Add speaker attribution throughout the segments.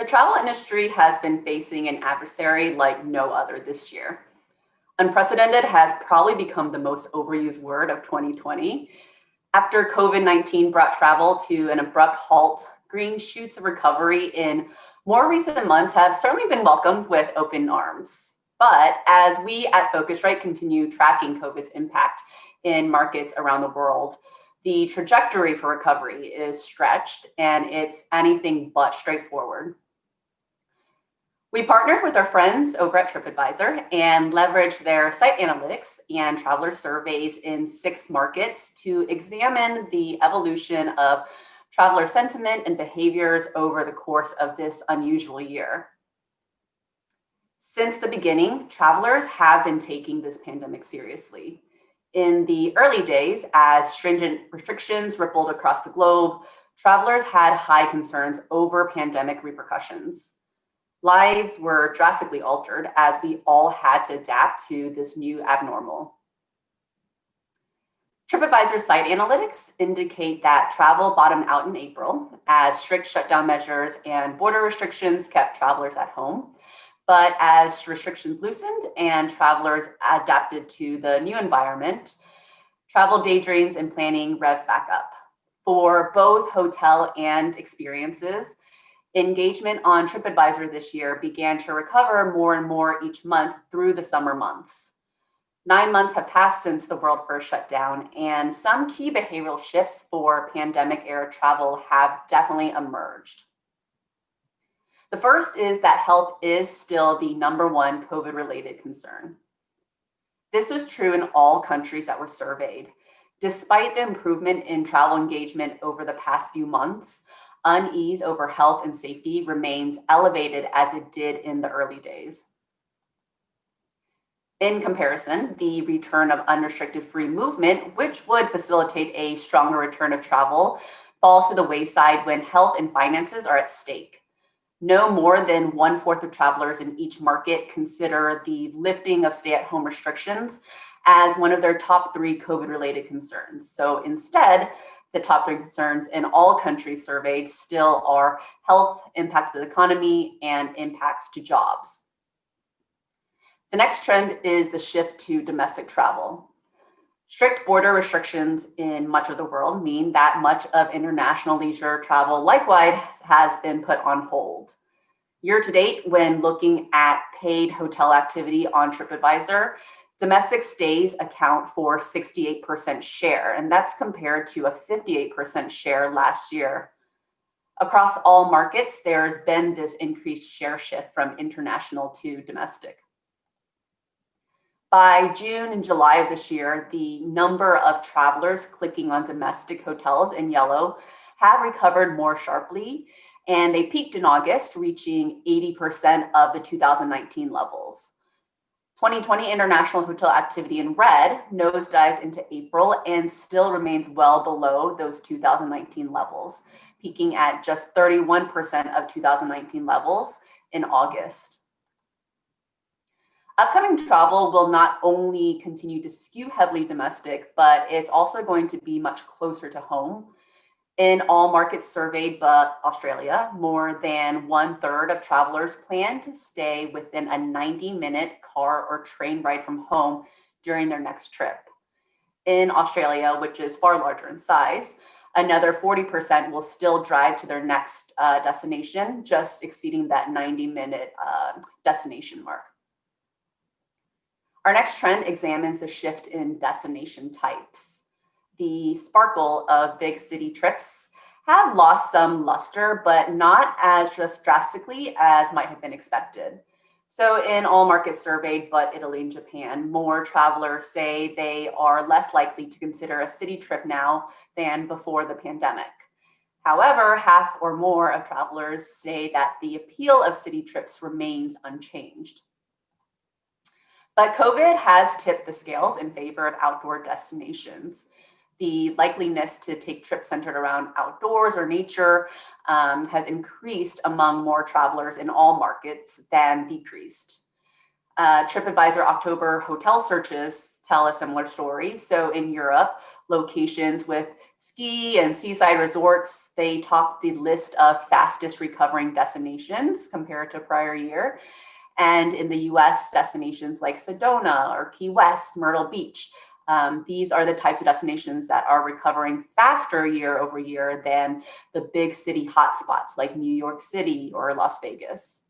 Speaker 1: The travel industry has been facing an adversary like no other this year. Unprecedented has probably become the most overused word of 2020. After COVID-19 brought travel to an abrupt halt, green shoots of recovery in more recent months have certainly been welcomed with open arms. But as we at Phocuswright continue tracking COVID's impact in markets around the world, the trajectory for recovery is stretched and it's anything but straightforward. We partnered with our friends over at Tripadvisor and leveraged their site analytics and traveler surveys in 6 markets to examine the evolution of traveler sentiment and behaviors over the course of this unusual year. Since the beginning, travelers have been taking this pandemic seriously. In the early days, as stringent restrictions rippled across the globe, travelers had high concerns over pandemic repercussions. Lives were drastically altered as we all had to adapt to this new abnormal. Tripadvisor site analytics indicate that travel bottomed out in April as strict shutdown measures and border restrictions kept travelers at home. But as restrictions loosened and travelers adapted to the new environment, travel daydreams and planning revved back up. For both hotel and experiences, engagement on Tripadvisor this year began to recover more and more each month through the summer months. 9 months have passed since the world first shut down, and some key behavioral shifts for pandemic-era travel have definitely emerged. The first is that health is still the #1 COVID-related concern. This was true in all countries that were surveyed. Despite the improvement in travel engagement over the past few months, unease over health and safety remains elevated as it did in the early days. In comparison, the return of unrestricted free movement, which would facilitate a stronger return of travel, falls to the wayside when health and finances are at stake. No more than 1/4 of travelers in each market consider the lifting of stay-at-home restrictions as one of their top 3 COVID-related concerns. So instead, the top 3 concerns in all countries surveyed still are health, impact to the economy, and impacts to jobs. The next trend is the shift to domestic travel. Strict border restrictions in much of the world mean that much of international leisure travel likewise has been put on hold. Year to date, when looking at paid hotel activity on Tripadvisor, domestic stays account for 68% share, and that's compared to a 58% share last year. Across all markets, there's been this increased share shift from international to domestic. By June and July of this year, the number of travelers clicking on domestic hotels in yellow have recovered more sharply, and they peaked in August, reaching 80% of the 2019 levels. 2020 international hotel activity in red nosedived into April and still remains well below those 2019 levels, peaking at just 31% of 2019 levels in August. Upcoming travel will not only continue to skew heavily domestic, but it's also going to be much closer to home. In all markets surveyed but Australia, more than 1/3 of travelers plan to stay within a 90-minute car or train ride from home during their next trip. In Australia, which is far larger in size, another 40% will still drive to their next destination, just exceeding that 90-minute destination mark. Our next trend examines the shift in destination types. The sparkle of big city trips have lost some luster, but not as just drastically as might have been expected. So in all markets surveyed, but Italy and Japan, more travelers say they are less likely to consider a city trip now than before the pandemic. However, half or more of travelers say that the appeal of city trips remains unchanged. But COVID has tipped the scales in favor of outdoor destinations. The likeliness to take trips centered around outdoors or nature has increased among more travelers in all markets than decreased. Tripadvisor October hotel searches tell a similar story. So in Europe, Locations with ski and seaside resorts, they top the list of fastest recovering destinations compared to prior year. And in the US, destinations like Sedona or Key West, Myrtle Beach, these are the types of destinations that are recovering faster year over year than the big city hotspots like New York City or Las Vegas.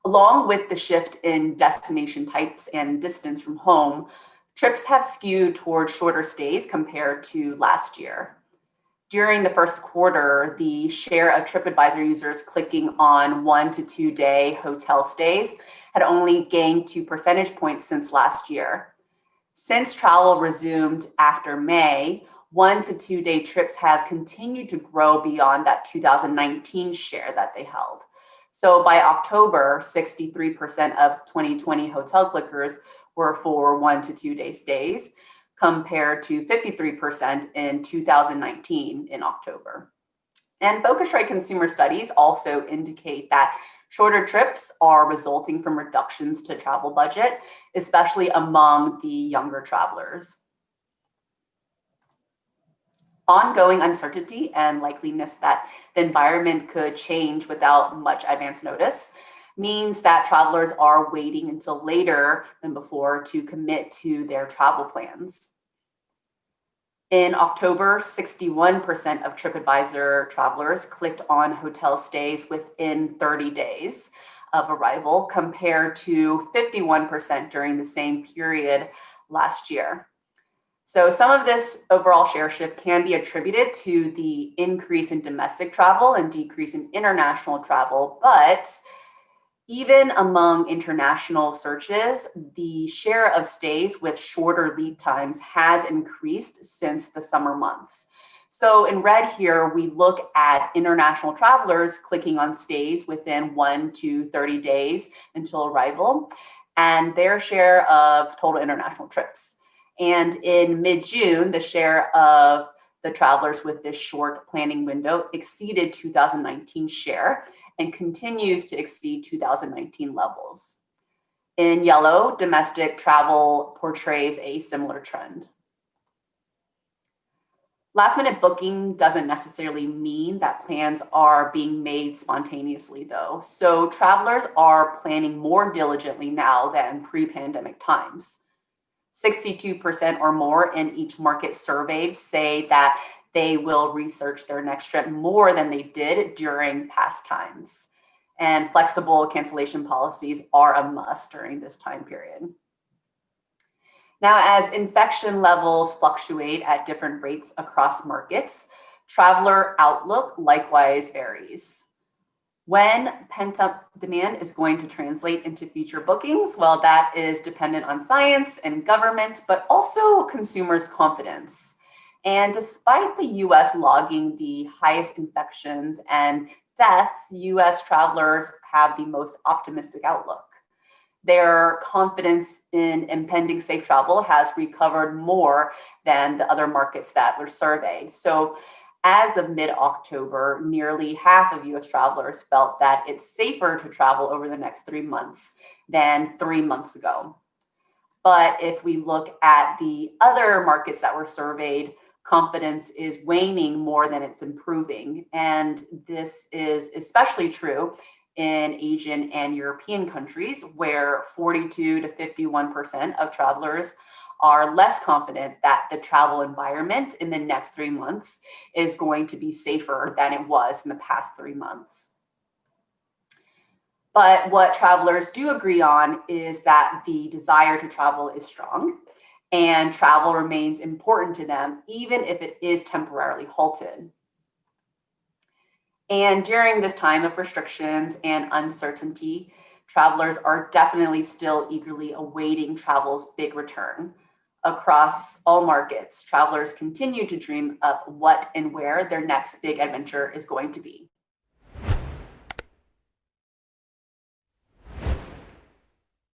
Speaker 1: Along with the shift in destination types and distance from home, trips have skewed toward shorter stays compared to last year. During the first quarter, the share of Tripadvisor users clicking on 1 to 2 day hotel stays had only gained 2 percentage points since last year. Since travel resumed after May, 1 to 2 day trips have continued to grow beyond that 2019 share that they held. So by October, 63% of 2020 hotel clickers were for 1 to 2 day stays, compared to 53% in 2019 in October. And Phocuswright consumer studies also indicate that shorter trips are resulting from reductions to travel budget, especially among the younger travelers. Ongoing uncertainty and likeliness that the environment could change without much advance notice means that travelers are waiting until later than before to commit to their travel plans. In October, 61% of Tripadvisor travelers clicked on hotel stays within 30 days of arrival, compared to 51% during the same period last year. So some of this overall share shift can be attributed to the increase in domestic travel and decrease in international travel, but even among international searches, the share of stays with shorter lead times has increased since the summer months. So in red here, we look at international travelers clicking on stays within 1 to 30 days until arrival and their share of total international trips. And in mid-June, the share of the travelers with this short planning window exceeded 2019 share and continues to exceed 2019 levels. In yellow, domestic travel portrays a similar trend. Last-minute booking doesn't necessarily mean that plans are being made spontaneously, though. So travelers are planning more diligently now than pre-pandemic times. 62% or more in each market surveyed say that they will research their next trip more than they did during past times. And flexible cancellation policies are a must during this time period. Now, as infection levels fluctuate at different rates across markets, traveler outlook likewise varies. When pent-up demand is going to translate into future bookings, well, that is dependent on science and government, but also consumers' confidence. And despite the US logging the highest infections and deaths, US travelers have the most optimistic outlook. Their confidence in impending safe travel has recovered more than the other markets that were surveyed. So as of mid-October, nearly half of US travelers felt that it's safer to travel over the next 3 months than 3 months ago. But if we look at the other markets that were surveyed, confidence is waning more than it's improving. And this is especially true in Asian and European countries, where 42 to 51% of travelers are less confident that the travel environment in the next 3 months is going to be safer than it was in the past 3 months. But what travelers do agree on is that the desire to travel is strong and travel remains important to them, even if it is temporarily halted. And during this time of restrictions and uncertainty, travelers are definitely still eagerly awaiting travel's big return. Across all markets, travelers continue to dream up what and where their next big adventure is going to be.